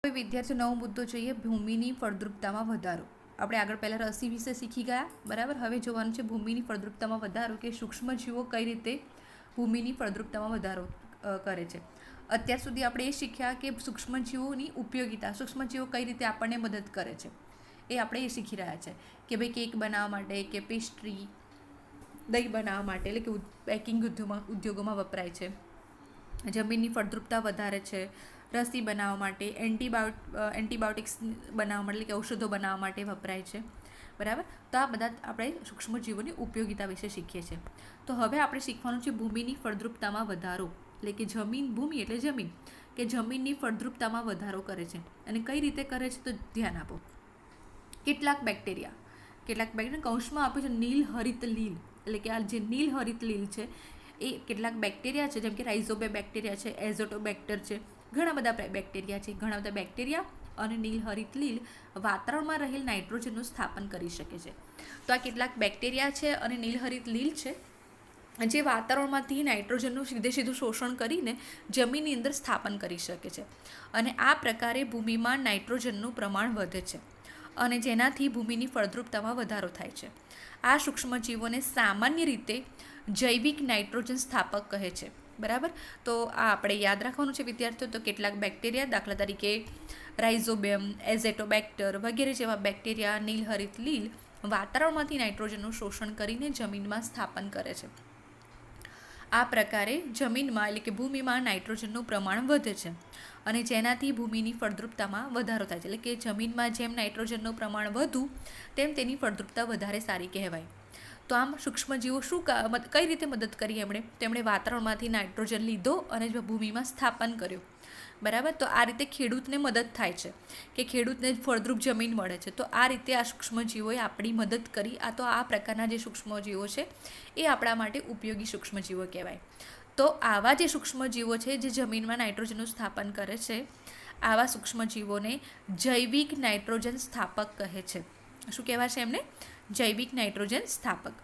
હવે વિદ્યાર્થીઓ નવો મુદ્દો જોઈએ, ભૂમિની ફળદ્રુપતામાં વધારો. આપણે આગળ પહેલાં રસી વિશે શીખી ગયા, બરાબર. હવે જોવાનું છે ભૂમિની ફળદ્રુપતામાં વધારો, કે સૂક્ષ્મજીવો કઈ રીતે ભૂમિની ફળદ્રુપતામાં વધારો કરે છે. અત્યાર સુધી આપણે એ શીખ્યા કે સૂક્ષ્મજીવોની ઉપયોગિતા, સૂક્ષ્મજીવો કઈ રીતે આપણને મદદ કરે છે એ આપણે એ શીખી રહ્યા છે. કે ભાઈ કેક બનાવવા માટે, કે પેસ્ટ્રી, દહીં બનાવવા માટે, એટલે કે પેકિંગ ઉદ્યોગોમાં વપરાય છે. જમીનની ફળદ્રુપતા વધારે છે. રસી બનાવવા માટે, એન્ટીબાયોટિક્સ બનાવવા માટે, એટલે કે ઔષધો બનાવવા માટે વપરાય છે, બરાબર. તો આ બધા આપણે સૂક્ષ્મજીવોની ઉપયોગિતા વિશે શીખીએ છીએ. તો હવે આપણે શીખવાનું છે ભૂમિની ફળદ્રુપતામાં વધારો, એટલે કે ભૂમિ એટલે જમીન, કે જમીનની ફળદ્રુપતામાં વધારો કરે છે. અને કઈ રીતે કરે છે તો ધ્યાન આપો. કેટલાક બેક્ટેરિયા કૌંસમાં આપ્યું છે નીલ હરિત લીલ, એટલે કે આ જે નીલ હરિત લીલ છે એ કેટલાક બેક્ટેરિયા છે, જેમ કે રાઇઝોબે બેક્ટેરિયા છે, એઝોટોબેક્ટર છે, ઘણા બધા બેક્ટેરિયા છે. ઘણા બધા બેક્ટેરિયા અને નીલ હરિત લીલ વાતાવરણમાં રહેલ નાઇટ્રોજનનું સ્થાપન કરી શકે છે. તો આ કેટલાક બેક્ટેરિયા છે અને નીલ હરિત લીલ છે, જે વાતાવરણમાંથી નાઇટ્રોજનનું સીધું શોષણ કરીને જમીનની અંદર સ્થાપન કરી શકે છે. અને આ પ્રકારે ભૂમિમાં નાઇટ્રોજનનું પ્રમાણ વધે છે અને જેનાથી ભૂમિની ફળદ્રુપતામાં વધારો થાય છે. આ સૂક્ષ્મજીવોને સામાન્ય રીતે જૈવિક નાઇટ્રોજન સ્થાપક કહે છે, બરાબર. તો આ આપણે યાદ રાખવાનું છે વિદ્યાર્થીઓ. તો કેટલાક બેક્ટેરિયા, દાખલા તરીકે રાઇઝોબેમ, એઝેટોબેક્ટર વગેરે જેવા બેક્ટેરિયા નીલ હરિત લીલ વાતાવરણમાંથી નાઇટ્રોજનનું શોષણ કરીને જમીનમાં સ્થાપન કરે છે. આ પ્રકારે જમીનમાં, એટલે કે ભૂમિમાં નાઇટ્રોજનનું પ્રમાણ વધે છે અને જેનાથી ભૂમિની ફળદ્રુપતામાં વધારો થાય છે. એટલે કે જમીનમાં જેમ નાઇટ્રોજનનું પ્રમાણ વધુ તેમ તેની ફળદ્રુપતા વધારે સારી કહેવાય. તો આમ સૂક્ષ્મજીવો કઈ રીતે મદદ કરી તેમણે વાતાવરણમાંથી નાઇટ્રોજન લીધો અને ભૂમિમાં સ્થાપન કર્યું, બરાબર. તો આ રીતે ખેડૂતને મદદ થાય છે, કે ખેડૂતને ફળદ્રુપ જમીન મળે છે. તો આ રીતે આ સૂક્ષ્મજીવોએ આપણી મદદ કરી. તો આ પ્રકારના જે સૂક્ષ્મજીવો છે એ આપણા માટે ઉપયોગી સૂક્ષ્મજીવો કહેવાય. તો આવા જે સૂક્ષ્મજીવો છે જે જમીનમાં નાઇટ્રોજનનું સ્થાપન કરે છે, આવા સૂક્ષ્મજીવોને જૈવિક નાઇટ્રોજન સ્થાપક કહે છે. શું કહેવાય છે એમને? જૈવિક નાઇટ્રોજન સ્થાપક.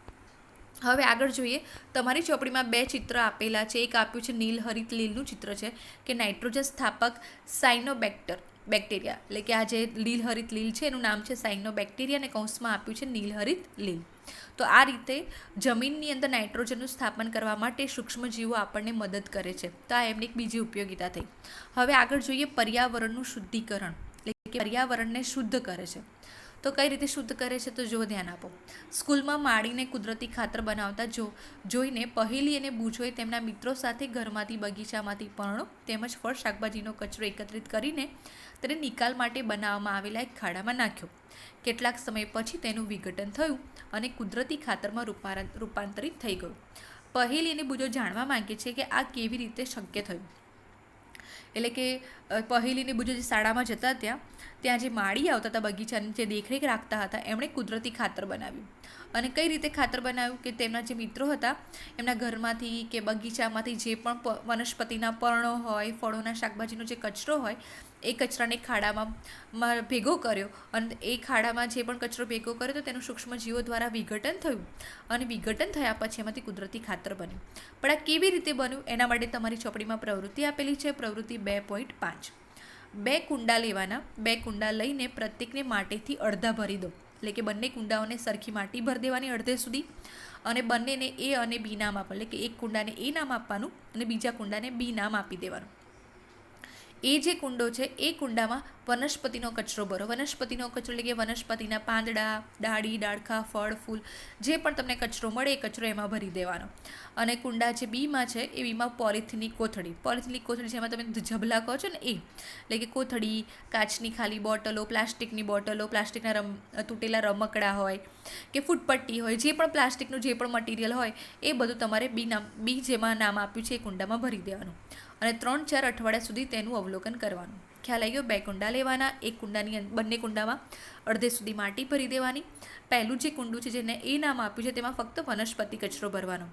હવે આગળ જોઈએ. તમારી ચોપડીમાં બે ચિત્ર આપેલા છે. એક આપ્યું છે નીલ હરિત લીલનું ચિત્ર છે, કે નાઇટ્રોજન સ્થાપક સાયનોબેક્ટર બેક્ટેરિયા, એટલે કે આ જે નીલ હરિત લીલ છે એનું નામ છે સાયનોબેક્ટેરિયા, અને કૌંસમાં આપ્યું છે નીલ હરિત લીલ. તો આ રીતે જમીનની અંદર નાઇટ્રોજનનું સ્થાપન કરવા માટે સૂક્ષ્મજીવો આપણને મદદ કરે છે. તો આ એમની એક બીજી ઉપયોગિતા થઈ. હવે આગળ જોઈએ પર્યાવરણનું શુદ્ધિકરણ, એટલે કે પર્યાવરણને શુદ્ધ કરે છે. તો કઈ રીતે શુદ્ધ કરે છે તો જો ધ્યાન આપો. સ્કૂલમાં માળીને કુદરતી ખાતર બનાવતા જોઈને પહેલી અને બૂચોએ તેમના મિત્રો સાથે ઘરમાંથી, બગીચામાંથી પર્ણો તેમજ ફળ શાકભાજીનો કચરો એકત્રિત કરીને તેને નિકાલ માટે બનાવવામાં આવેલા એક ખાડામાં નાખ્યો. કેટલાક સમય પછી તેનું વિઘટન થયું અને કુદરતી ખાતરમાં રૂપાંતરિત થઈ ગયું. પહેલી અને બૂચો જાણવા માંગે છે કે આ કેવી રીતે શક્ય થયું. એટલે કે પહેલીને બુજો જે શાળામાં જતા ત્યાં જે માળી આવતા હતા, બગીચાની જે દેખરેખ રાખતા હતા, એમણે કુદરતી ખાતર બનાવ્યું. અને કઈ રીતે ખાતર બનાવ્યું કે તેમના જે મિત્રો હતા એમના ઘરમાંથી કે બગીચામાંથી જે પણ વનસ્પતિના પર્ણો હોય, ફળોના, શાકભાજીનો જે કચરો હોય એ કચરાને ખાડામાં ભેગો કર્યો. અને એ ખાડામાં જે પણ કચરો ભેગો કર્યો તો તેનું સૂક્ષ્મજીવો દ્વારા વિઘટન થયું અને વિઘટન થયા પછી એમાંથી કુદરતી ખાતર બન્યું. પણ આ કેવી રીતે બન્યું એના માટે તમારી ચોપડીમાં પ્રવૃત્તિ આપેલી છે, પ્રવૃત્તિ 2.5. 2 કુંડા લેવાના. 2 કુંડા લઈને પ્રત્યેકને માટીથી અડધા ભરી દો. એટલે કે બંને કુંડાઓને સરખી માટી ભરી દેવાની અડધે સુધી, અને બંનેને એ અને બી નામ આપવાનું. એટલે કે એક કુંડાને એ નામ આપવાનું અને બીજા કુંડાને બી નામ આપી દેવાનું. એ જે કુંડો છે એ કુંડામાં વનસ્પતિનો કચરો ભરો. વનસ્પતિનો કચરો એટલે કે વનસ્પતિના પાંદડા, ડાળી, ડાળખા, ફળ, ફૂલ, જે પણ તમને કચરો મળે એ કચરો એમાં ભરી દેવાનો. અને કુંડા જે બીમાં છે એ બીમાં પોલિથીનની કોથળી જેમાં તમે ઝબલા કહો છો ને એ, એટલે કે કોથળી, કાચની ખાલી બોટલો, પ્લાસ્ટિકની બોટલો, પ્લાસ્ટિકના તૂટેલા રમકડા હોય કે ફૂટપટ્ટી હોય, જે પણ પ્લાસ્ટિકનું જે પણ મટીરિયલ હોય એ બધું તમારે બી જેમાં નામ આપ્યું છે એ કુંડામાં ભરી દેવાનું. અને 3-4 અઠવાડિયા સુધી તેનું અવલોકન કરવાનું. ખ્યાલ આવી ગયો? 2 કુંડા લેવાના. એક કુંડાની બંને કુંડામાં અડધે સુધી માટી ભરી દેવાની. પહેલું જે કુંડું છે જેને એ નામ આપ્યું છે તેમાં ફક્ત વનસ્પતિ કચરો ભરવાનો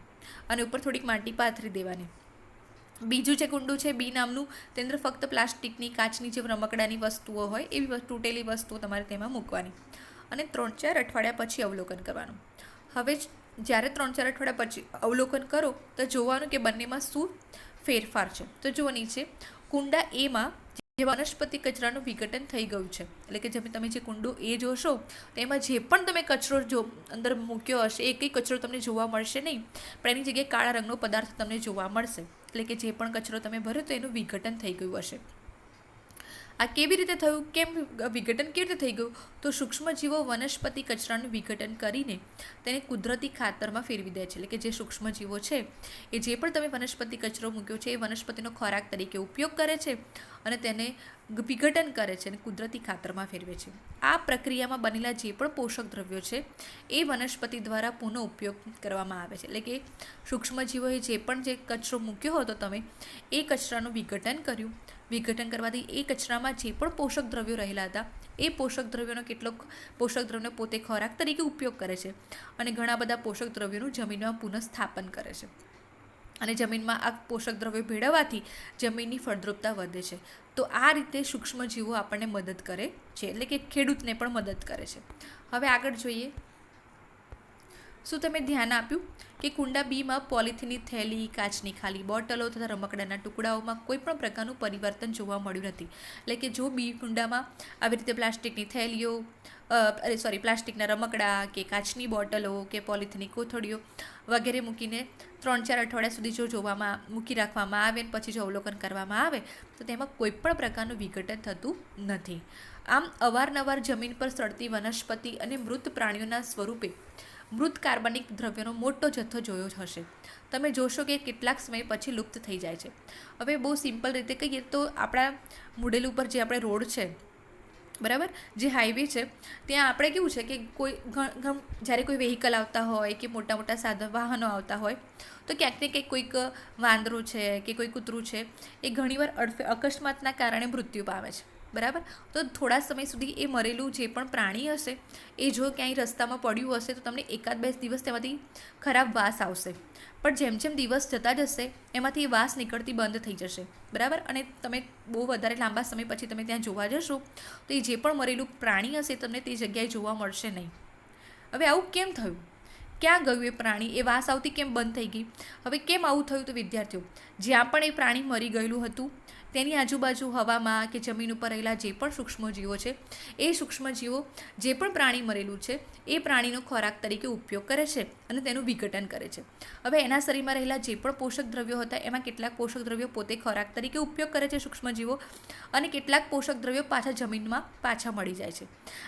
અને ઉપર થોડીક માટી પાથરી દેવાની. બીજું જે કુંડું છે બી નામનું, તેની અંદર ફક્ત પ્લાસ્ટિકની, કાચની જે રમકડાની વસ્તુઓ હોય એવી તૂટેલી વસ્તુઓ તમારે તેમાં મૂકવાની અને 3-4 અઠવાડિયા પછી અવલોકન કરવાનું. હવે જ્યારે 3-4 અઠવાડિયા પછી અવલોકન કરો તો જોવાનું કે બંનેમાં શું ફેરફાર છે. તો જુઓ નીચે કુંડા એમાં જે વનસ્પતિ કચરાનું વિઘટન થઈ ગયું છે, એટલે કે તમે જે કુંડો એ જોશો તો એમાં જે પણ તમે કચરો જો અંદર મૂક્યો હશે એ કંઈ કચરો તમને જોવા મળશે નહીં, પણ એની જગ્યાએ કાળા રંગનો પદાર્થ તમને જોવા મળશે, એટલે કે જે પણ કચરો તમે ભર્યો તો એનું વિઘટન થઈ ગયું હશે. આ કેવી રીતે થયું, કેમ વિઘટન કેવી રીતે થઈ ગયું, તો સૂક્ષ્મજીવો વનસ્પતિ કચરાનું વિઘટન કરીને તેને કુદરતી ખાતરમાં ફેરવી દે છે, એટલે કે જે સૂક્ષ્મજીવો છે એ જે પણ તમે વનસ્પતિ કચરો મૂક્યો છે એ વનસ્પતિનો ખોરાક તરીકે ઉપયોગ કરે છે અને તેને વિઘટન કરે છે અને કુદરતી ખાતરમાં ફેરવે છે. આ પ્રક્રિયામાં બનેલા જે પણ પોષક દ્રવ્યો છે એ વનસ્પતિ દ્વારા પુનઃ ઉપયોગ કરવામાં આવે છે, એટલે કે સૂક્ષ્મજીવોએ જે પણ જે કચરો મૂક્યો હતો તમે એ કચરાનું વિઘટન કર્યું, વિઘટન કરવાથી એ કચરામાં જે પણ પોષક દ્રવ્યો રહેલા હતા એ પોષક દ્રવ્યોનો કેટલોક પોષક દ્રવ્યોનો પોતે ખોરાક તરીકે ઉપયોગ કરે છે અને ઘણા બધા પોષક દ્રવ્યોનું જમીનમાં પુનઃસ્થાપન કરે છે અને જમીનમાં આ પોષક દ્રવ્યો ભેળવવાથી જમીનની ફળદ્રુપતા વધે છે. તો આ રીતે સૂક્ષ્મજીવો આપણને મદદ કરે છે, એટલે કે ખેડૂતને પણ મદદ કરે છે. હવે આગળ જોઈએ, શું તમે ધ્યાન આપ્યું કે કુંડા બીમાં પોલિથીનની થેલી, કાચની ખાલી બોટલો તથા રમકડાના ટુકડાઓમાં કોઈ પણ પ્રકારનું પરિવર્તન જોવા મળ્યું નથી, એટલે કે જો બી કુંડામાં આવી રીતે પ્લાસ્ટિકની થેલીઓ પ્લાસ્ટિકના રમકડા કે કાચની બોટલો કે પોલિથીનની કોથળીઓ વગેરે મૂકીને 3-4 અઠવાડિયા સુધી જો મૂકી રાખવામાં આવે અને પછી જો અવલોકન કરવામાં આવે તો તેમાં કોઈ પણ પ્રકારનું વિઘટન થતું નથી. આમ અવારનવાર જમીન પર સડતી વનસ્પતિ અને મૃત પ્રાણીઓના સ્વરૂપે મૃત કાર્બનિક દ્રવ્યોનો મોટો જથ્થો જોયો હશે. તમે જોશો કે કેટલાક સમય પછી લુપ્ત થઈ જાય છે. હવે બહુ સિમ્પલ રીતે કહીએ તો આપણા મુડેલ ઉપર જે આપણે રોડ છે, બરાબર, જે હાઈવે છે, ત્યાં આપણે કેવું છે કે કોઈ જ્યારે કોઈ વ્હીકલ આવતા હોય કે મોટા મોટા વાહનો આવતા હોય તો ક્યાંક ને ક્યાંક કોઈક વાંદરું છે કે કોઈ કૂતરું છે એ ઘણીવાર અકસ્માતના કારણે મૃત્યુ પામે છે, બરાબર. તો થોડા સમય સુધી એ મરેલું જે પણ પ્રાણી હશે એ જો ક્યાંય રસ્તામાં પડ્યું હશે તો તમને 1-2 દિવસ તેમાંથી ખરાબ વાસ આવશે, પણ જેમ જેમ દિવસ જતા જશે એમાંથી એ વાસ નીકળતી બંધ થઈ જશે, બરાબર. અને તમે બહુ વધારે લાંબા સમય પછી તમે ત્યાં જોવા જશો તો એ જે પણ મરેલું પ્રાણી હશે તમને તે જગ્યાએ જોવા મળશે નહીં. હવે આવું કેમ થયું, ક્યાં ગયું એ પ્રાણી, એ વાસ આવતી કેમ બંધ થઈ ગઈ? હવે કેમ આવું થયું? તો વિદ્યાર્થીઓ, જ્યાં પણ એ પ્રાણી મરી ગયેલું હતું તેની આજુબાજુ હવામાં કે જમીન ઉપર રહેલા જે પણ સૂક્ષ્મજીવો છે એ સૂક્ષ્મજીવો જે પણ પ્રાણી મરેલું છે એ પ્રાણીનો ખોરાક તરીકે ઉપયોગ કરે છે અને તેનું વિઘટન કરે છે. હવે એના શરીરમાં રહેલા જે પણ પોષક દ્રવ્યો હતા એમાં કેટલાક પોષક દ્રવ્યો પોતે ખોરાક તરીકે ઉપયોગ કરે છે સૂક્ષ્મજીવો અને કેટલાક પોષક દ્રવ્યો પાછા જમીનમાં પાછા મળી જાય છે.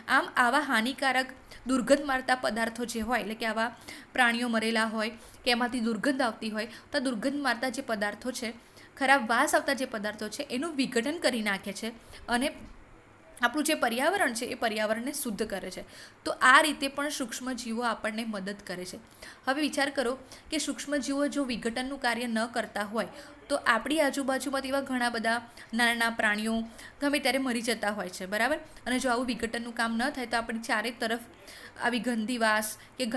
આમ આવા હાનિકારક દુર્ગંધ મારતા પદાર્થો જે હોય, એટલે કે આવા પ્રાણીઓ મરેલા હોય કે એમાંથી દુર્ગંધ આવતી હોય તો દુર્ગંધ મારતા જે પદાર્થો છે, ખરાબ વાસ આવતા જે પદાર્થો છે એનું વિઘટન કરી નાખે છે અને આપણું જે પર્યાવરણ છે એ પર્યાવરણને શુદ્ધ કરે છે. તો આ રીતે પણ સૂક્ષ્મજીવો આપણને મદદ કરે છે. હવે વિચાર કરો કે સૂક્ષ્મજીવો જો વિઘટનનું કાર્ય ન કરતા હોય તો આપણી આજુબાજુમાં એવા ઘણા બધા નાના પ્રાણીઓ ગમે ત્યારે મરી જતા હોય છે, બરાબર. અને જો આવું વિઘટનનું કામ ન થાય તો આપણી ચારે તરફ આવી ગંદી વાસ કે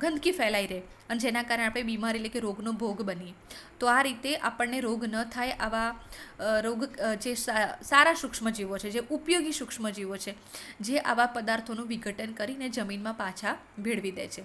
ગંદકી ફેલાઈ રહે અને જેના કારણે આપણે બીમારી એટલે કે રોગનો ભોગ બનીએ. તો આ રીતે આપણને રોગ ન થાય આવા રોગ જે સારા સૂક્ષ્મજીવો છે, જે ઉપયોગી સૂક્ષ્મજીવો છે, જે આવા પદાર્થોનું વિઘટન કરીને જમીનમાં પાછા ભેળવી દે છે.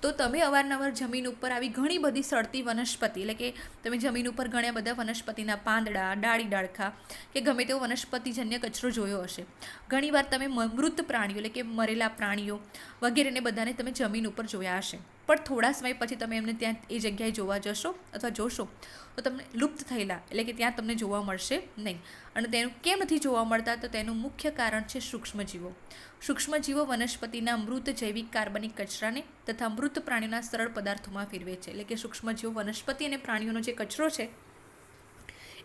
તો તમે અવારનવાર જમીન ઉપર આવી ઘણી બધી સડતી વનસ્પતિ, એટલે કે તમે જમીન ઉપર ઘણા બધા વનસ્પતિના પાંદડા, ડાળી ડાળખા કે ગમે તેવો વનસ્પતિજન્ય કચરો જોયો હશે. ઘણીવાર તમે મૃત પ્રાણીઓ એટલે કે મરેલા પ્રાણીઓ વગેરેને બધાને તમે જમીન ઉપર જોયા હશે, પણ થોડા સમય પછી તમે એમને ત્યાં એ જગ્યાએ જોવા જશો અથવા જોશો તો તમને લુપ્ત થયેલા, એટલે કે ત્યાં તમને જોવા મળશે નહીં. અને તેનું કેમ નથી જોવા મળતા? તો તેનું મુખ્ય કારણ છે સૂક્ષ્મજીવો. સૂક્ષ્મજીવો વનસ્પતિના મૃત જૈવિક કાર્બનિક કચરાને તથા મૃત પ્રાણીઓના સરળ પદાર્થોમાં ફેરવે છે, એટલે કે સૂક્ષ્મજીવો વનસ્પતિ અને પ્રાણીઓનો જે કચરો છે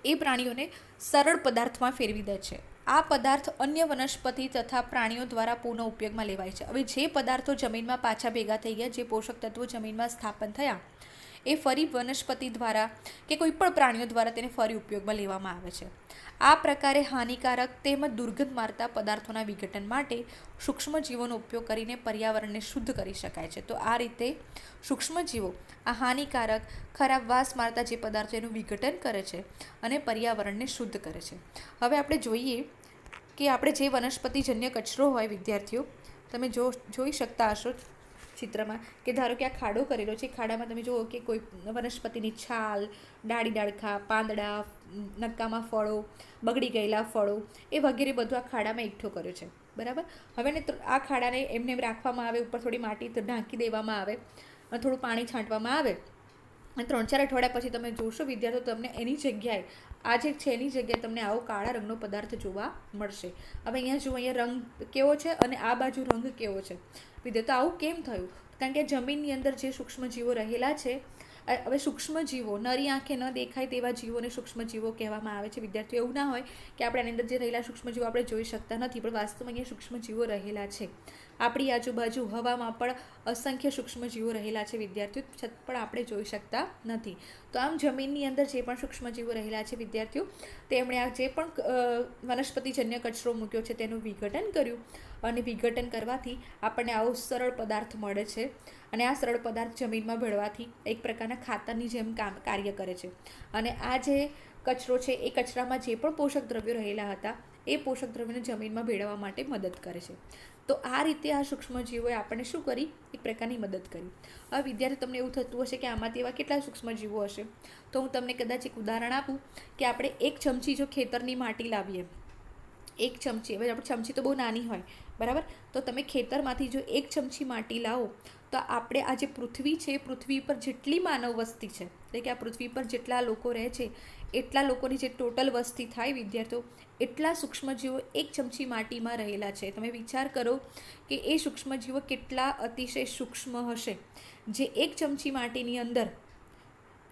એ પ્રાણીઓને સરળ પદાર્થમાં ફેરવી દે છે. આ પદાર્થ અન્ય વનસ્પતિ તથા પ્રાણીઓ દ્વારા પુનઃ ઉપયોગમાં લેવાય છે. હવે જે પદાર્થો જમીનમાં પાછા ભેગા થઈ ગયા, જે પોષક તત્વો જમીનમાં સ્થાપન થયા એ ફરી વનસ્પતિ દ્વારા કે કોઈ પણ પ્રાણીઓ દ્વારા તેને ફરી ઉપયોગમાં લેવામાં આવે છે. આ પ્રકારે હાનિકારક તેમજ દુર્ગંધ મારતા પદાર્થોના વિઘટન માટે સૂક્ષ્મજીવોનો ઉપયોગ કરીને પર્યાવરણને શુદ્ધ કરી શકાય છે. તો આ રીતે સૂક્ષ્મજીવો આ હાનિકારક ખરાબ વાસ મારતા જે પદાર્થો એનું વિઘટન કરે છે અને પર્યાવરણને શુદ્ધ કરે છે. હવે આપણે જોઈએ કે આપણે જે વનસ્પતિજન્ય કચરો હોય, વિદ્યાર્થીઓ તમે જોઈ શકતા હશો ચિત્રમાં કે ધારો કે આ ખાડો કરેલો છે, ખાડામાં તમે જુઓ કે કોઈ વનસ્પતિની છાલ, ડાળી ડાળખા, પાંદડા, નકામા ફળો, બગડી ગયેલા ફળો એ વગેરે બધું આ ખાડામાં એકઠો કર્યો છે, બરાબર. હવે ને આ ખાડાને એમને એમ રાખવામાં આવે, ઉપર થોડી માટી ઢાંકી દેવામાં આવે, થોડું પાણી છાંટવામાં આવે, અને 3-4 અઠવાડિયા પછી તમે જોશો વિદ્યાર્થીઓ, તમને એની જગ્યાએ આ જે છે એની જગ્યાએ તમને આવો કાળા રંગનો પદાર્થ જોવા મળશે. હવે અહીંયા જુઓ, અહીંયા રંગ કેવો છે અને આ બાજુ રંગ કેવો છે વિદ્યાર્થીઓ. આવું કેમ થયું? કારણ કે જમીનની અંદર જે સૂક્ષ્મજીવો રહેલા છે, હવે સૂક્ષ્મજીવો નરી આંખે ન દેખાય તેવા જીવોને સૂક્ષ્મજીવો કહેવામાં આવે છે વિદ્યાર્થીઓ. એવું ના હોય કે આપણે આની અંદર જે રહેલા સૂક્ષ્મજીવો આપણે જોઈ શકતા નથી, પણ વાસ્તવમાં અહીંયા સૂક્ષ્મજીવો રહેલા છે. આપણી આજુબાજુ હવામાં પણ અસંખ્ય સૂક્ષ્મજીવો રહેલા છે વિદ્યાર્થીઓ, છતાં પણ આપણે જોઈ શકતા નથી. તો આમ જમીનની અંદર જે પણ સૂક્ષ્મજીવો રહેલા છે વિદ્યાર્થીઓ, તેમણે આ જે પણ વનસ્પતિજન્ય કચરો મૂક્યો છે તેનું વિઘટન કર્યું, અને વિઘટન કરવાથી આપણને આવો સરળ પદાર્થ મળે છે. અને આ સરળ પદાર્થ જમીનમાં ભળવાથી એક પ્રકારના ખાતરની જેમ કાર્ય કરે છે. અને આ જે કચરો છે એ કચરામાં જે પણ પોષક દ્રવ્યો રહેલા હતા એ પોષક દ્રવ્યોને જમીનમાં ભેળવવા માટે મદદ કરે છે. તો આ રીતે આ સૂક્ષ્મજીવોએ આપણને શું કરી? એક પ્રકારની મદદ કરી. હવે વિદ્યાર્થી, તમને એવું થતું હશે કે આમાંથી એવા કેટલા સૂક્ષ્મજીવો હશે, તો હું તમને કદાચ એક ઉદાહરણ આપું કે આપણે 1 ચમચી જો ખેતરની માટી લાવીએ, 1 ચમચી, હવે આપણે ચમચી તો બહુ નાની હોય, બરાબર, તો તમે ખેતરમાંથી જો 1 ચમચી માટી લાવો, તો આપણે આ જે પૃથ્વી છે એ પૃથ્વી પર જેટલી માનવ વસ્તી છે, એટલે કે આ પૃથ્વી પર જેટલા લોકો રહે છે એટલા લોકોની જે ટોટલ વસ્તી થાય વિદ્યાર્થીઓ, એટલા સૂક્ષ્મજીવો 1 ચમચી માટીમાં રહેલા છે. તમે વિચાર કરો કે એ સૂક્ષ્મજીવો કેટલા અતિશય સૂક્ષ્મ હશે, જે 1 ચમચી માટીની અંદર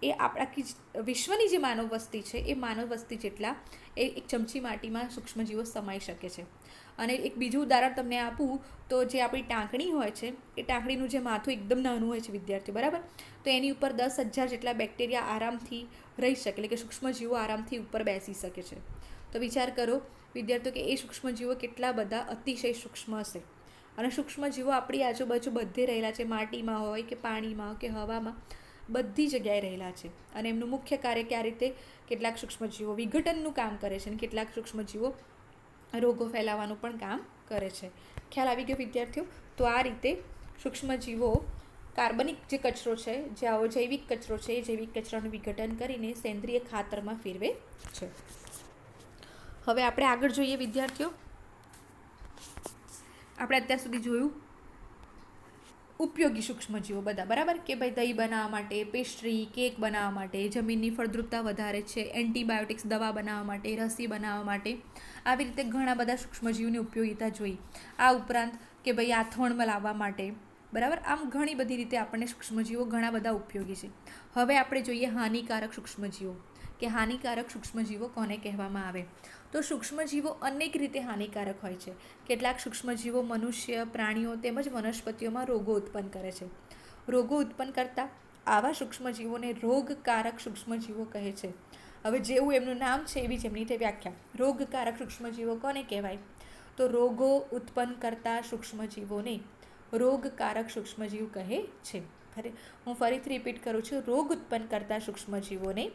એ આપણા વિશ્વની જે માનવ વસ્તી છે એ માનવ વસ્તી જેટલા એ 1 ચમચી માટીમાં સૂક્ષ્મજીવો સમાઈ શકે છે. અને એક બીજું ઉદાહરણ તમને આપું તો જે આપણી ટાંકણી હોય છે એ ટાંકણીનું જે માથું એકદમ નાનું હોય છે વિદ્યાર્થીઓ, બરાબર, તો એની ઉપર 10,000 જેટલા બેક્ટેરિયા આરામથી રહી શકે, એટલે કે સૂક્ષ્મજીવો આરામથી ઉપર બેસી શકે છે. તો વિચાર કરો વિદ્યાર્થીઓ કે એ સૂક્ષ્મજીવો કેટલા બધા અતિશય સૂક્ષ્મ હશે. અને સૂક્ષ્મજીવો આપણી આજુબાજુ બધે રહેલા છે, માટીમાં હોય કે પાણીમાં કે હવામાં, બધી જગ્યાએ રહેલા છે. અને એમનું મુખ્ય કાર્ય કે આ રીતે કેટલાક સૂક્ષ્મજીવો વિઘટનનું કામ કરે છે અને કેટલાક સૂક્ષ્મજીવો રોગો ફેલાવવાનું પણ કામ કરે છે. ખ્યાલ આવી ગયો વિદ્યાર્થીઓ? તો આ રીતે સૂક્ષ્મજીવો કાર્બનિક જે કચરો છે, જે આવો જૈવિક કચરો છે, એ જૈવિક કચરાનું વિઘટન કરીને સેન્દ્રિય ખાતરમાં ફેરવે છે. હવે આપણે આગળ જોઈએ વિદ્યાર્થીઓ. આપણે અત્યાર સુધી જોયું ઉપયોગી સૂક્ષ્મજીવો બધા, બરાબર, કે ભાઈ દહીં બનાવવા માટે, પેસ્ટ્રી, કેક બનાવવા માટે, જમીનની ફળદ્રુપતા વધારે છે, એન્ટીબાયોટિક્સ દવા બનાવવા માટે, રસી બનાવવા માટે, આવી રીતે ઘણા બધા સૂક્ષ્મજીવોની ઉપયોગિતા જોઈ. આ ઉપરાંત કે ભાઈ આથવણમાં લાવવા માટે, બરાબર, આમ ઘણી બધી રીતે આપણને સૂક્ષ્મજીવો ઘણા બધા ઉપયોગી છે. હવે આપણે જોઈએ હાનિકારક સૂક્ષ્મજીવો, કે હાનિકારક સૂક્ષ્મજીવો કોને કહેવામાં આવે. તો સૂક્ષ્મજીવો અનેક રીતે હાનિકારક હોય છે. કેટલાક સૂક્ષ્મજીવો મનુષ્ય, પ્રાણીઓ તેમજ વનસ્પતિઓમાં રોગો ઉત્પન્ન કરે છે. રોગો ઉત્પન્ન કરતા આવા સૂક્ષ્મજીવોને રોગકારક સૂક્ષ્મજીવો કહે છે. હવે જેવું એમનું નામ છે એવી જ એમની તે વ્યાખ્યા. રોગકારક સૂક્ષ્મજીવો કોને કહેવાય? તો રોગો ઉત્પન્ન કરતા સૂક્ષ્મજીવોને રોગકારક સૂક્ષ્મજીવ કહે છે. હું ફરીથી રિપીટ કરું છું, રોગ ઉત્પન્ન કરતા સૂક્ષ્મજીવોને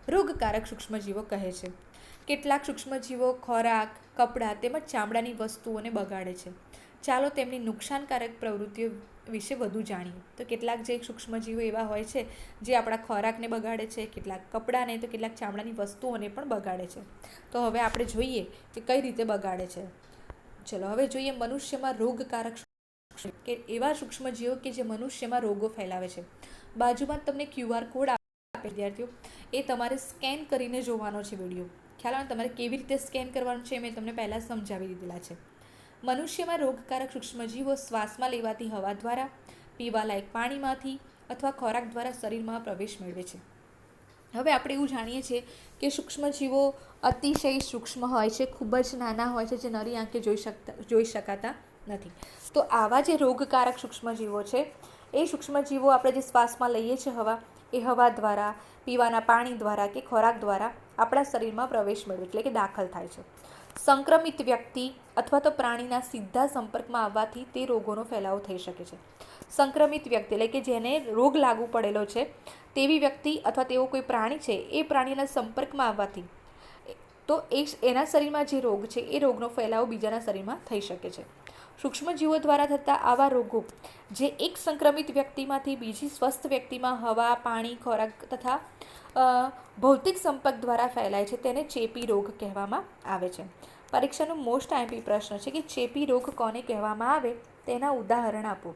રોગકારક સૂક્ષ્મજીવો કહે છે. કેટલાક સૂક્ષ્મજીવો ખોરાક, કપડાં તેમજ ચામડાની વસ્તુઓને બગાડે છે. ચાલો તેમની નુકસાનકારક પ્રવૃત્તિઓ વિશે વધુ જાણીએ. તો કેટલાક જે સૂક્ષ્મજીવો એવા હોય છે જે આપણા ખોરાકને બગાડે છે, કેટલાક કપડાંને, તો કેટલાક ચામડાની વસ્તુઓને પણ બગાડે છે. તો હવે આપણે જોઈએ કે કઈ રીતે બગાડે છે. ચલો હવે જોઈએ મનુષ્યમાં રોગકારક કે એવા સૂક્ષ્મજીવો કે જે મનુષ્યમાં રોગો ફેલાવે છે. બાજુમાં તમને QR કોડ આપે વિદ્યાર્થીઓ, એ તમારે સ્કેન કરીને જોવાનો છે વિડીયો. ખ્યાલ આવે? તમારે કેવી રીતે સ્કેન કરવાનું છે મેં તમને પહેલાં સમજાવી દીધેલા છે. મનુષ્યમાં રોગકારક સૂક્ષ્મજીવો શ્વાસમાં લેવાતી હવા દ્વારા, પીવાલાયક પાણીમાંથી અથવા ખોરાક દ્વારા શરીરમાં પ્રવેશ મેળવે છે. હવે આપણે એવું જાણીએ છીએ કે સૂક્ષ્મજીવો અતિશય સૂક્ષ્મ હોય છે, ખૂબ જ નાના હોય છે, જે નરી આંખે જોઈ શકાતા નથી. તો આવા જે રોગકારક સૂક્ષ્મજીવો છે એ સૂક્ષ્મજીવો આપણે જે શ્વાસમાં લઈએ છીએ હવા, એ હવા દ્વારા, પીવાના પાણી દ્વારા કે ખોરાક દ્વારા આપણા શરીરમાં પ્રવેશ મેળવે, એટલે કે દાખલ થાય છે. સંક્રમિત વ્યક્તિ અથવા તો પ્રાણીના સીધા સંપર્કમાં આવવાથી તે રોગોનો ફેલાવો થઈ શકે છે. સંક્રમિત વ્યક્તિ એટલે કે જેને રોગ લાગુ પડેલો છે તેવી વ્યક્તિ અથવા તેવો કોઈ પ્રાણી છે, એ પ્રાણીના સંપર્કમાં આવવાથી તો એના શરીરમાં જે રોગ છે એ રોગનો ફેલાવો બીજાના શરીરમાં થઈ શકે છે. સૂક્ષ્મજીવો દ્વારા થતા આવા રોગો જે એક સંક્રમિત વ્યક્તિમાંથી બીજી સ્વસ્થ વ્યક્તિમાં હવા, પાણી, ખોરાક તથા ભૌતિક સંપર્ક દ્વારા ફેલાય છે તેને ચેપી રોગ કહેવામાં આવે છે. પરીક્ષાનો મોસ્ટ આઈએમપી પ્રશ્ન છે કે ચેપી રોગ કોને કહેવામાં આવે તેના ઉદાહરણ આપો.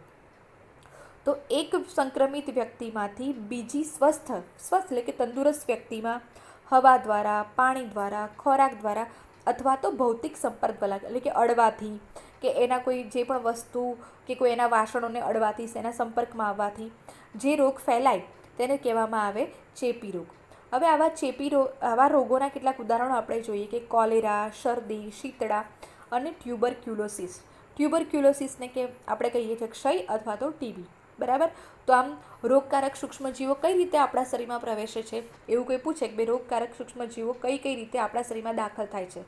તો એક સંક્રમિત વ્યક્તિમાંથી બીજી સ્વસ્થ એટલે કે તંદુરસ્ત વ્યક્તિમાં હવા દ્વારા, પાણી દ્વારા, ખોરાક દ્વારા અથવા તો ભૌતિક સંપર્ક દ્વારા એટલે કે અડવાથી કે એના કોઈ જે પણ વસ્તુ કે કોઈ એના વાસણોને અડવાથી એના સંપર્કમાં આવવાથી જે રોગ ફેલાય તેને કહેવામાં આવે ચેપી રોગ. હવે આવા રોગોના કેટલાક ઉદાહરણો આપણે જોઈએ કે કોલેરા, શરદી, શીતળા અને ટ્યુબરક્યુલોસિસ. ટ્યુબરક્યુલોસિસને કે આપણે કહીએ છીએ ક્ષય અથવા તો ટીબી. બરાબર. તો આમ રોગકારક સૂક્ષ્મજીવો કઈ રીતે આપણા શરીરમાં પ્રવેશે છે એવું કોઈ પૂછે કે રોગકારક સૂક્ષ્મજીવો કઈ રીતે આપણા શરીરમાં દાખલ થાય છે.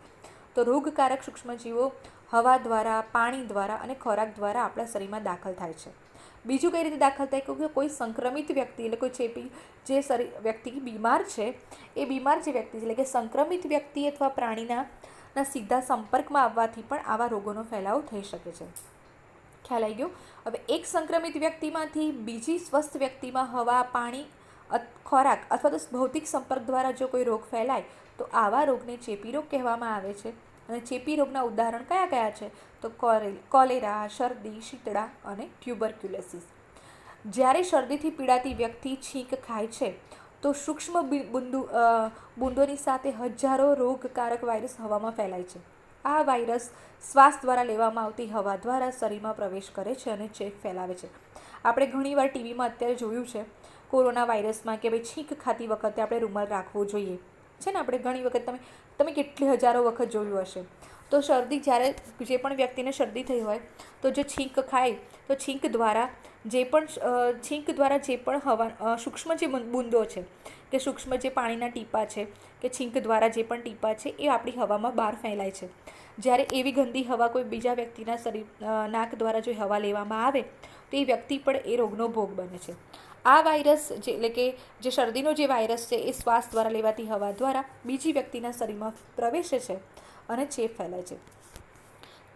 તો રોગકારક સૂક્ષ્મજીવો હવા દ્વારા, પાણી દ્વારા અને ખોરાક દ્વારા આપણા શરીરમાં દાખલ થાય છે. બીજું કઈ રીતે દાખલ થાય કે કોઈ સંક્રમિત વ્યક્તિ એટલે કોઈ ચેપી જે વ્યક્તિ બીમાર છે એ બીમાર જે વ્યક્તિ એટલે કે સંક્રમિત વ્યક્તિ અથવા પ્રાણીના સીધા સંપર્કમાં આવવાથી પણ આવા રોગોનો ફેલાવો થઈ શકે છે. ખ્યાલ આવી ગયો. હવે એક સંક્રમિત વ્યક્તિમાંથી બીજી સ્વસ્થ વ્યક્તિમાં હવા, પાણી, ખોરાક અથવા તો ભૌતિક સંપર્ક દ્વારા જો કોઈ રોગ ફેલાય તો આવા રોગને ચેપી રોગ કહેવામાં આવે છે. અને ચેપી રોગના ઉદાહરણ કયા કયા છે તો કોલેરા, શરદી, શીતળા અને ટ્યુબરક્યુલોસિસ. જ્યારે શરદીથી પીડાતી વ્યક્તિ છીંક ખાય છે તો સૂક્ષ્મ બૂંદોની સાથે હજારો રોગકારક વાયરસ હવામાં ફેલાય છે. આ વાયરસ શ્વાસ દ્વારા લેવામાં આવતી હવા દ્વારા શરીરમાં પ્રવેશ કરે છે અને ચેપ ફેલાવે છે. આપણે ઘણીવાર ટીવીમાં અત્યારે જોયું છે કોરોના વાયરસમાં કે ભાઈ છીંક ખાતી વખતે આપણે રૂમાલ રાખવો જોઈએ છે ને. આપણે ઘણી વખત તમે કેટલી હજારો વખત જોયું હશે. તો શરદી જ્યારે જે પણ વ્યક્તિને શરદી થઈ હોય તો જો છીંક ખાય તો છીંક દ્વારા જે પણ હવા સૂક્ષ્મ જે બૂંદો છે કે સૂક્ષ્મ જે પાણીના ટીપાં છે કે છીંક દ્વારા જે પણ ટીપાં છે એ આપણી હવામાં બહાર ફેલાય છે. જ્યારે એવી ગંદી હવા કોઈ બીજા વ્યક્તિના નાક દ્વારા જો હવા લેવામાં આવે તો એ વ્યક્તિ પણ એ રોગનો ભોગ બને છે. આ વાયરસ એટલે કે જે શરદીનો જે વાયરસ છે એ શ્વાસ દ્વારા લેવાતી હવા દ્વારા બીજી વ્યક્તિના શરીરમાં પ્રવેશે છે અને ચેપ ફેલાય છે.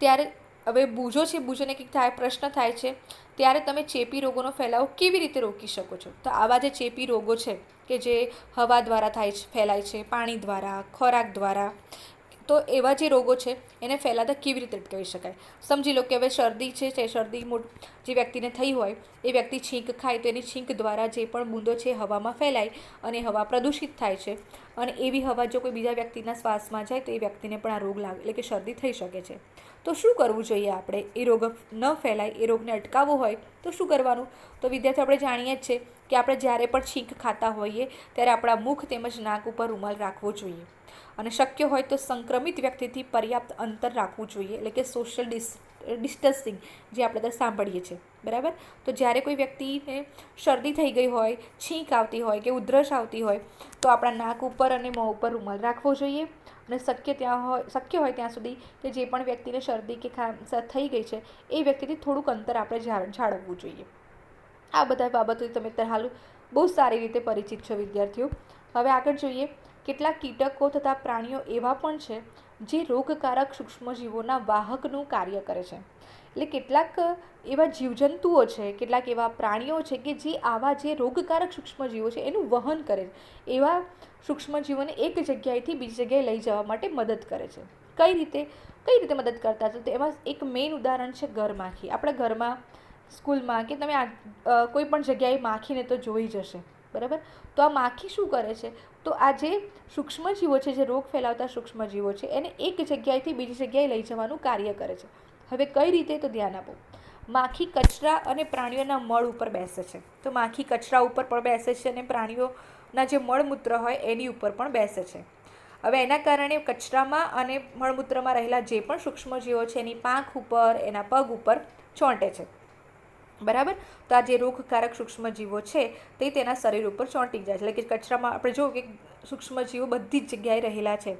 ત્યારે હવે બૂજોને કંઈક પ્રશ્ન થાય છે ત્યારે તમે ચેપી રોગોનો ફેલાવો કેવી રીતે રોકી શકો છો. તો આવા જે ચેપી રોગો છે કે જે હવા દ્વારા ફેલાય છે, પાણી દ્વારા, ખોરાક દ્વારા, તો એવા જે રોગો છે એને ફેલાતા કેવી રીતે અટકાવી શકાય. સમજી લો કે હવે શરદી છે તે શરદી જે વ્યક્તિને થઈ હોય એ વ્યક્તિ છીંક ખાય તો એની છીંક દ્વારા જે પણ બૂંદો છે હવામાં ફેલાય અને હવા પ્રદૂષિત થાય છે અને એવી હવા જો કોઈ બીજા વ્યક્તિના શ્વાસમાં જાય તો એ વ્યક્તિને પણ આ રોગ એટલે કે શરદી થઈ શકે છે. તો શું કરવું જોઈએ આપણે એ રોગ ન ફેલાય, એ રોગને અટકાવવો હોય તો શું કરવાનું. તો વિદ્યાર્થીઓ આપણે જાણીએ જ છે કે આપણે જ્યારે પણ છીંક ખાતા હોઈએ ત્યારે આપણા મુખ તેમજ નાક ઉપર રૂમાલ રાખવો જોઈએ અને શક્ય હોય તો સંક્રમિત વ્યક્તિથી પર્યાપ્ત અંતર રાખવું જોઈએ એટલે કે સોશિયલ ડિસ્ટન્સિંગ જે આપણે ત્યાં સાંભળીએ છીએ. બરાબર. તો જ્યારે કોઈ વ્યક્તિને શરદી થઈ ગઈ હોય, છીંક આવતી હોય કે ઉધરસ આવતી હોય તો આપણા નાક ઉપર અને મોં ઉપર રૂમાલ રાખવો જોઈએ અને શક્ય હોય ત્યાં સુધી કે જે પણ વ્યક્તિને શરદી કે થઈ ગઈ છે એ વ્યક્તિથી થોડુંક અંતર આપણે જાળવવું જોઈએ. આ બધા બાબતોથી તમે હાલ બહુ સારી રીતે પરિચિત છો વિદ્યાર્થીઓ. હવે આગળ જોઈએ કેટલાક કીટકો તથા પ્રાણીઓ એવા પણ છે જે રોગકારક સૂક્ષ્મજીવોના વાહકનું કાર્ય કરે છે. એટલે કેટલાક એવા જીવજંતુઓ છે, કેટલાક એવા પ્રાણીઓ છે કે જે આવા જે રોગકારક સૂક્ષ્મજીવો છે એનું વહન કરે છે. એવા સૂક્ષ્મજીવોને એક જગ્યાએથી બીજી જગ્યાએ લઈ જવા માટે મદદ કરે છે. કઈ રીતે મદદ કરતા છે તો એમાં એક મેઇન ઉદાહરણ છે ઘરમાખી. આપણા ઘરમાં, સ્કૂલમાં કે તમે કોઈ પણ જગ્યાએ માખીને તો જોઈ જશે. બરાબર. તો આ માખી શું કરે છે તો આ જે સૂક્ષ્મજીવો છે, જે રોગ ફેલાવતા સૂક્ષ્મજીવો છે એને એક જગ્યાએથી બીજી જગ્યાએ લઈ જવાનું કાર્ય કરે છે. હવે કઈ રીતે તો ધ્યાન આપો. માખી કચરા અને પ્રાણીઓના મળ ઉપર બેસે છે. તો માખી કચરા ઉપર પણ બેસે છે અને પ્રાણીઓના જે મળમૂત્ર હોય એની ઉપર પણ બેસે છે. હવે એના કારણે કચરામાં અને મળમૂત્રમાં રહેલા જે પણ સૂક્ષ્મજીવો છે એની પાંખ ઉપર, એના પગ ઉપર ચોંટે છે. બરાબર. તો આ જે રોગકારક સૂક્ષ્મજીવો છે તે તેના શરીર ઉપર ચોંટી જાય છે. એટલે કે કચરામાં આપણે જોયું કે સૂક્ષ્મજીવો બધી જ જગ્યાએ રહેલા છે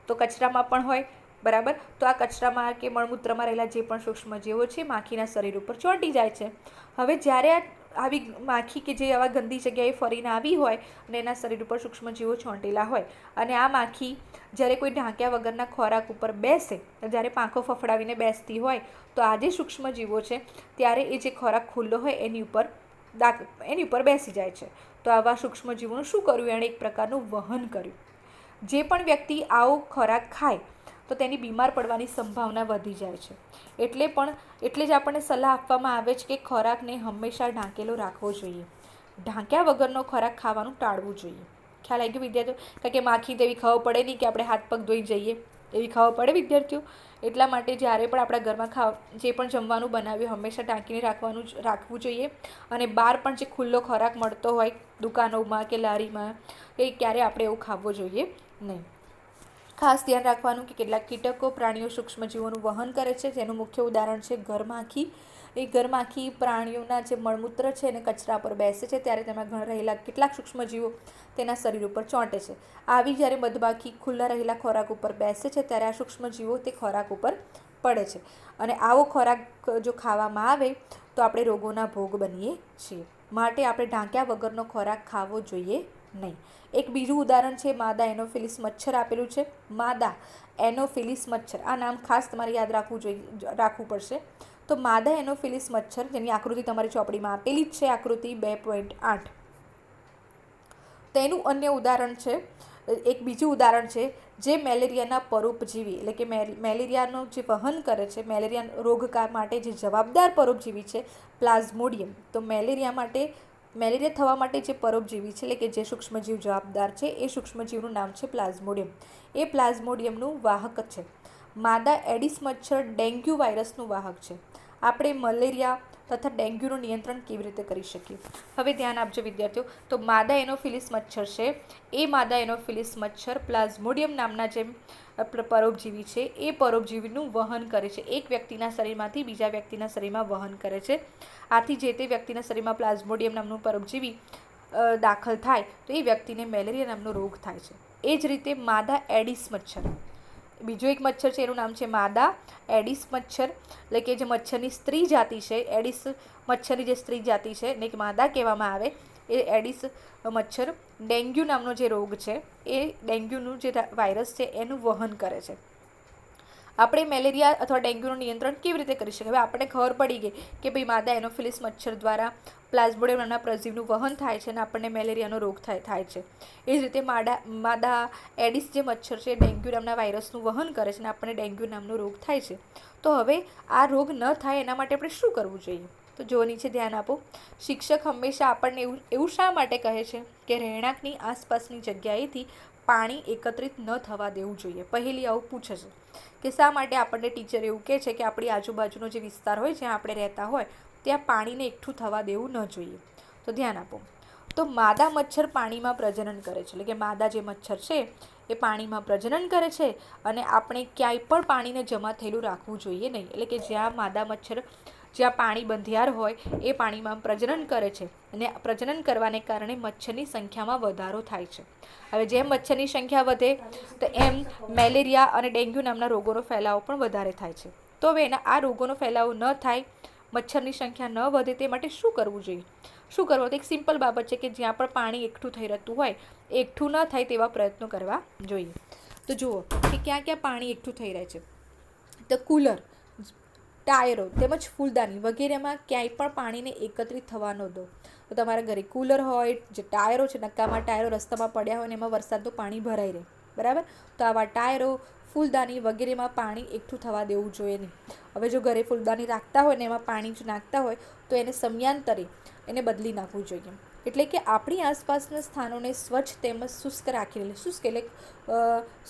તો કચરામાં પણ હોય. બરાબર. તો આ કચરામાં કે મળમૂત્રમાં રહેલા જે પણ સૂક્ષ્મજીવો છે માખીના શરીર ઉપર ચોંટી જાય છે. હવે જ્યારે આ આવી માખી કે જે આવા ગંદી જગ્યાએ ફરીને આવી હોય અને એના શરીર ઉપર સૂક્ષ્મજીવો ચોંટેલા હોય, અને આ માખી જ્યારે કોઈ ઢાંક્યા વગરના ખોરાક ઉપર બેસે, જ્યારે પાંખો ફફડાવીને બેસતી હોય, તો આ જે સૂક્ષ્મજીવો છે ત્યારે એ જે ખોરાક ખુલ્લો હોય એની ઉપર બેસી જાય છે. તો આવા સૂક્ષ્મજીવોનું શું કર્યું? એણે એક પ્રકારનું વહન કર્યું. જે પણ વ્યક્તિ આવો ખોરાક ખાય તો તેની બીમાર પડવાની સંભાવના વધી જાય છે. એટલે જ આપણને સલાહ આપવામાં આવે છે કે ખોરાકને હંમેશા ઢાંકેલો રાખવો જોઈએ. ઢાંક્યા વગરનો ખોરાક ખાવાનું ટાળવું જોઈએ. ખ્યાલ આવી ગયો વિદ્યાર્થીઓ? કારણ કે માખી તો એવી ખબર પડે નહીં કે આપણે હાથ પગ ધોઈ જઈએ, એવી ખબર પડે વિદ્યાર્થીઓ? એટલા માટે જ્યારે પણ આપણા ઘરમાં જે પણ જમવાનું બનાવ્યું હંમેશા ઢાંકીને રાખવું જોઈએ. અને બહાર પણ જે ખુલ્લો ખોરાક મળતો હોય દુકાનોમાં કે લારીમાં, એ ક્યારે આપણે એવું ખાવો જોઈએ નહીં. ખાસ ધ્યાન રાખવાનું કે કેટલાક કીટકો પ્રાણીઓ સૂક્ષ્મજીવોનું વહન કરે છે, જેનું મુખ્ય ઉદાહરણ છે ઘરમાખી. એ ઘરમાખી પ્રાણીઓના જે મળમૂત્ર છે એને કચરા પર બેસે છે, ત્યારે તેમાં રહેલા કેટલાક સૂક્ષ્મજીવો તેના શરીર ઉપર ચોંટે છે. આવી જ્યારે મધમાખી ખુલ્લા રહેલા ખોરાક ઉપર બેસે છે ત્યારે આ સૂક્ષ્મજીવો તે ખોરાક ઉપર પડે છે, અને આવો ખોરાક જો ખાવામાં આવે તો આપણે રોગોના ભોગ બનીએ છીએ. માટે આપણે ઢાંક્યા વગરનો ખોરાક ખાવો જોઈએ નહીં. એક બીજું ઉદાહરણ છે માદા એનોફિલિસ મચ્છર આપેલું છે. માદા એનોફિલિસ મચ્છર, આ નામ ખાસ તમારે યાદ રાખવું પડશે. તો માદા એનોફિલિસ મચ્છર, જેની આકૃતિ તમારી ચોપડીમાં આપેલી જ છે, આકૃતિ 2.8. તેનું અન્ય ઉદાહરણ છે, એક બીજું ઉદાહરણ છે જે મેલેરિયાના પરોપજીવી, એટલે કે મેલેરિયાનું જે વહન કરે છે, મેલેરિયા રોગ માટે જે જવાબદાર પરોપજીવી છે પ્લાઝ્મોડિયમ. તો મેલેરિયા થવા માટે જે પરોપજીવી છે, એટલે કે જે સૂક્ષ્મજીવ જવાબદાર છે, એ સૂક્ષ્મજીવનું નામ છે પ્લાઝ્મોડિયમ. એ પ્લાઝ્મોડિયમનું વાહક છે. માદા એડિસ મચ્છર ડેન્ગ્યુ વાયરસનું વાહક છે. આપણે મલેરિયા તથા ડેન્ગ્યુનું નિયંત્રણ કેવી રીતે કરી શકીએ? હવે ધ્યાન આપજો વિદ્યાર્થીઓ. તો માદા એનોફિલિસ મચ્છર છે, એ માદા એનોફિલિસ મચ્છર પ્લાઝ્મોડિયમ નામના જે પરોપજીવી છે એ પરોપજીવીનું વહન કરે છે. એક વ્યક્તિના શરીરમાંથી બીજા વ્યક્તિના શરીરમાં વહન કરે છે. આથી જે તે વ્યક્તિના શરીરમાં પ્લાઝ્મોડિયમ નામનું પરોપજીવી દાખલ થાય તો એ વ્યક્તિને મેલેરિયા નામનો રોગ થાય છે. એ જ રીતે માદા એડિસ મચ્છર, બીજો એક મચ્છર છે, એનું નામ છે માદા એડિસ મચ્છર, એટલે કે જે મચ્છરની સ્ત્રી જાતિ છે, એડિસ મચ્છરની જે સ્ત્રી જાતિ છે ને માદા કહેવામાં આવે, એ એડિસ મચ્છર ડેન્ગ્યુ નામનો જે રોગ છે, એ ડેન્ગ્યુનું જે વાયરસ છે એનું વહન કરે છે. આપણે મેલેરિયા અથવા ડેન્ગ્યુનું નિયંત્રણ કેવી રીતે કરી શકીએ? હવે આપણને ખબર પડી ગઈ કે ભાઈ માદા એનોફિલિસ મચ્છર દ્વારા પ્લાઝ્મોડિયમ નામના પ્રજીવનું વહન થાય છે અને આપણને મેલેરિયાનો રોગ થાય છે. એ જ રીતે માદા એડિસ જે મચ્છર છે ડેન્ગ્યુ નામના વાયરસનું વહન કરે છે અને આપણને ડેન્ગ્યુ નામનો રોગ થાય છે. તો હવે આ રોગ ન થાય એના માટે આપણે શું કરવું જોઈએ? તો જો નીચે ધ્યાન આપો. શિક્ષક હંમેશા આપણને એવું શા માટે કહે છે કે રહેણાંકની આસપાસની જગ્યાએથી પાણી એકત્રિત ન થવા દેવું જોઈએ? પહેલી આવું પૂછે છે કે શા માટે આપણને ટીચર એવું કહે છે કે આપણી આજુબાજુનો જે વિસ્તાર હોય જ્યાં આપણે રહેતા હોય ત્યાં પાણીને એકઠું થવા દેવું ન જોઈએ? તો ધ્યાન આપો. તો માદા મચ્છર પાણીમાં પ્રજનન કરે છે, એટલે કે માદા જે મચ્છર છે એ પાણીમાં પ્રજનન કરે છે, અને આપણે ક્યાંય પણ પાણીને જમા થયેલું રાખવું જોઈએ નહીં. એટલે કે જ્યાં માદા મચ્છર જ્યાં પાણી બંધિયાર હોય એ પાણીમાં પ્રજનન કરે છે, અને પ્રજનન કરવાને કારણે મચ્છરની સંખ્યામાં વધારો થાય છે. હવે જેમ મચ્છરની સંખ્યા વધે તો એમ મેલેરિયા અને ડેન્ગ્યુ નામના રોગોનો ફેલાવો પણ વધારે થાય છે. તો હવે આ રોગોનો ફેલાવો ન થાય, મચ્છરની સંખ્યા ન વધે, તે માટે શું કરવું જોઈએ? શું કરવું? તો એક સિમ્પલ બાબત છે કે જ્યાં પણ પાણી એકઠું થઈ રહેતું હોય એ એકઠું ન થાય તેવા પ્રયત્નો કરવા જોઈએ. તો જુઓ કે ક્યાં ક્યાં પાણી એકઠું થઈ રહે છે. તો કુલર, ટાયરો તેમજ ફૂલદાની વગેરેમાં ક્યાંય પણ પાણીને એકત્રિત થવા ન દો. તો તમારા ઘરે કુલર હોય, જે ટાયરો છે, નકામા ટાયરો રસ્તામાં પડ્યા હોય ને એમાં વરસાદનું પાણી ભરાઈ રહે, બરાબર? તો આવા ટાયરો, ફૂલદાની વગેરેમાં પાણી એકઠું થવા દેવું જોઈએ નહીં. હવે જો ઘરે ફૂલદાની રાખતા હોય ને એમાં પાણી જો નાખતા હોય તો એને સમયાંતરે એને બદલી નાખવું જોઈએ. એટલે કે આપણી આસપાસના સ્થાનોને સ્વચ્છ તેમજ શુષ્ક રાખીને, શુષ્ક એટલે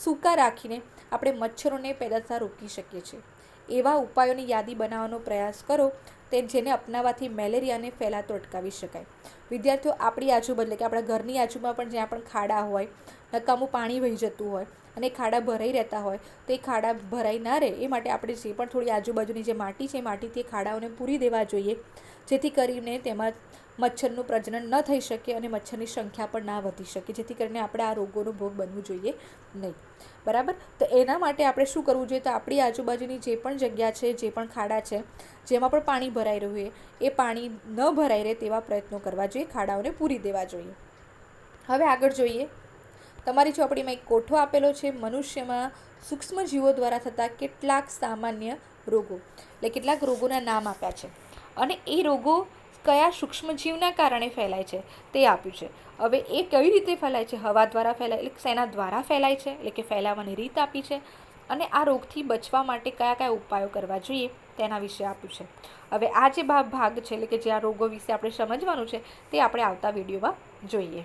સૂકા રાખીને આપણે મચ્છરોને પેદા થતા રોકી શકીએ છીએ. એવા ઉપાયોની યાદી બનાવવાનો પ્રયાસ કરો જેને અપનાવવાથી મેલેરિયાને ફેલાતો અટકાવી શકાય. વિદ્યાર્થીઓ, આપણી આજુબાજુ, એટલે કે આપણા ઘરની આજુબાજુ પણ જ્યાં પણ ખાડા હોય, નકામું પાણી વહી જતું હોય અને ખાડા ભરાઈ રહેતા હોય તો એ ખાડા ભરાઈ ના રહે એ માટે આપણે જે પણ થોડી આજુબાજુની જે માટી છે એ માટીથી ખાડાઓને પૂરી દેવા જોઈએ, જેથી કરીને તેમાં મચ્છરનું પ્રજનન ન થઈ શકે અને મચ્છરની સંખ્યા પણ ના વધી શકે, જેથી કરીને આપણે આ રોગોનો ભોગ બનવું જોઈએ નહીં. બરાબર. તો એના માટે આપણે શું કરવું જોઈએ? તો આપણી આજુબાજુની જે પણ જગ્યા છે, જે પણ ખાડા છે, જેમાં પણ પાણી ભરાઈ રહ્યું હોય, એ પાણી ન ભરાઈ રહે તેવા પ્રયત્નો કરવા જોઈએ, ખાડાઓને પૂરી દેવા જોઈએ. હવે આગળ જોઈએ. તમારી ચોપડીમાં એક કોઠો આપેલો છે, મનુષ્યમાં સૂક્ષ્મજીવો દ્વારા થતા કેટલાક સામાન્ય રોગો, એટલે કેટલાક રોગોના નામ આપ્યા છે અને એ રોગો કયા સૂક્ષ્મજીવના કારણે ફેલાય છે તે આપ્યું છે. હવે એ કઈ રીતે ફેલાય છે? હવા દ્વારા ફેલાય, એટલે શેના દ્વારા ફેલાય છે, એટલે કે ફેલાવાની રીત આપી છે અને આ રોગથી બચવા માટે કયા કયા ઉપાયો કરવા જોઈએ તેના વિશે આપ્યું છે. હવે આ જે ભાગ છે, એટલે કે જે આ રોગો વિશે આપણે સમજવાનું છે, તે આપણે આવતા વિડીયોમાં જોઈએ.